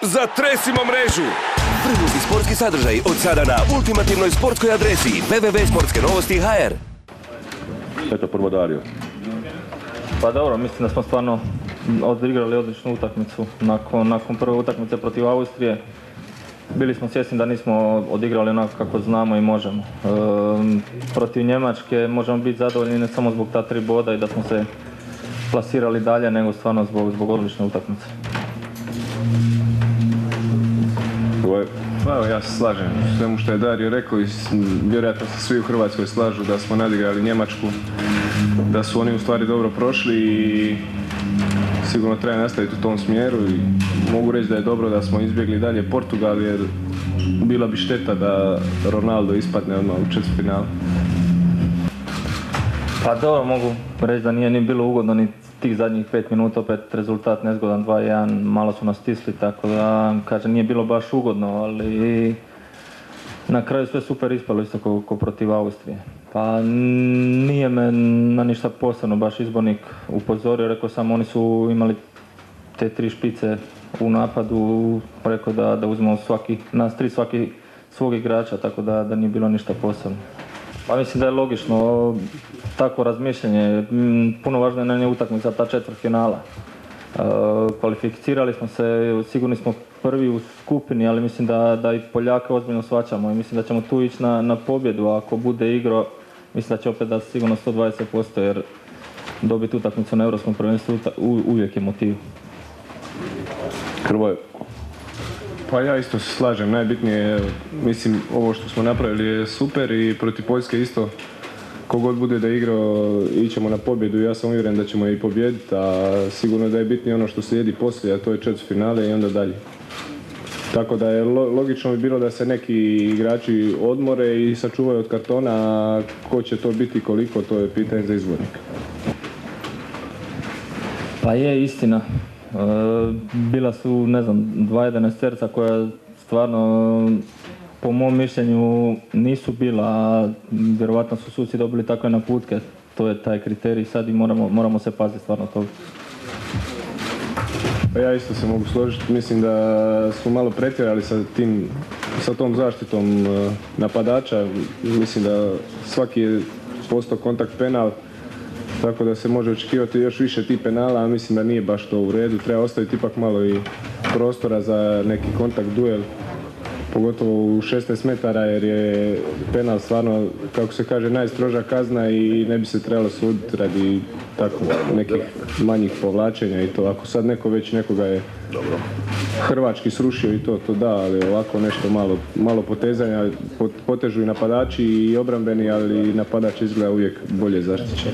Zatresimo mrežu! Vrhunski sportski sadržaj od sada na ultimativnoj sportskoj adresi www.sportskenovosti.hr. Eto, prvo Dario. Pa dobro, mislim da smo stvarno odigrali odličnu utakmicu. Nakon prve utakmice protiv Austrije bili smo svjesni da nismo odigrali onako kako znamo i možemo. Protiv Njemačke možemo biti zadovoljni ne samo zbog ta 3 boda i da smo se plasirali dalje, nego stvarno zbog odlične utakmice. Pa evo, ja se slažem s svemu što je Dario rekao i vjerojatno se svi u Hrvatskoj slažu da smo nadigrali Njemačku, da su oni u stvari dobro prošli i sigurno treba nastaviti u tom smjeru i mogu reći da je dobro da smo izbjegli dalje Portugal jer bila bi šteta da Ronaldo ispadne odmah u četvrtfinalu. Pa dobro, mogu reći da nije ni bilo ugodno ni tih zadnjih 5 minuta, opet rezultat nezgodan 2-1, malo su nas stisli, tako da kažem nije bilo baš ugodno, ali na kraju sve super ispalo isto ko protiv Austrije. Pa nije me na ništa posebno baš izbornik upozorio, rekao sam oni su imali te 3 špice u napadu, rekao da uzmemo nas 3 svaki svog igrača, tako da nije bilo ništa posebno. Pa mislim da je logično takvo razmišljanje, puno važno je utakmica ta četvrtfinala. Kvalificirali smo se, sigurni smo prvi u skupini, ali mislim da i Poljake ozbiljno shvaćamo i mislim da ćemo tu ići na pobjedu, a ako bude igro, mislim da će opet da sigurno 120% jer dobiti utakmicu na Europskom prvenstvu uvijek je motiv. Hrvoje. Pa ja isto se slažem, najbitnije je, mislim, ovo što smo napravili je super i protiv Poljske isto, kogod bude da igrao, ićemo na pobjedu i ja sam uvjeren da ćemo i pobijediti, a sigurno da je bitnije ono što slijedi poslije, a to je četvrtfinale i onda dalje. Tako da je logično bi bilo da se neki igrači odmore i sačuvaju od kartona, a ko će to biti koliko, to je pitanje za izbornika. Pa je istina. Bila su, ne znam, 2 koja stvarno po mom mišljenju nisu bila, a vjerovatno su suci dobili takve naputke. To je taj kriterij sad i moramo se paziti stvarno toga. Pa ja isto se mogu složiti, mislim da smo malo pretjerali sa tom zaštitom napadača. Mislim da svaki je postao kontakt penal, tako da se može očekivati još više tih penala, a mislim da nije baš to u redu. Treba ostaviti ipak malo i prostora za neki kontakt duel, pogotovo u 16 metara jer je penal stvarno, kako se kaže, najstroža kazna i ne bi se trebalo suditi radi tako nekih manjih povlačenja i to. Ako sad neko već nekoga je hrvački srušio i to da, ali ovako nešto malo potezanja, potežu i napadači i obrambeni, ali napadač izgleda uvijek bolje zaštićen.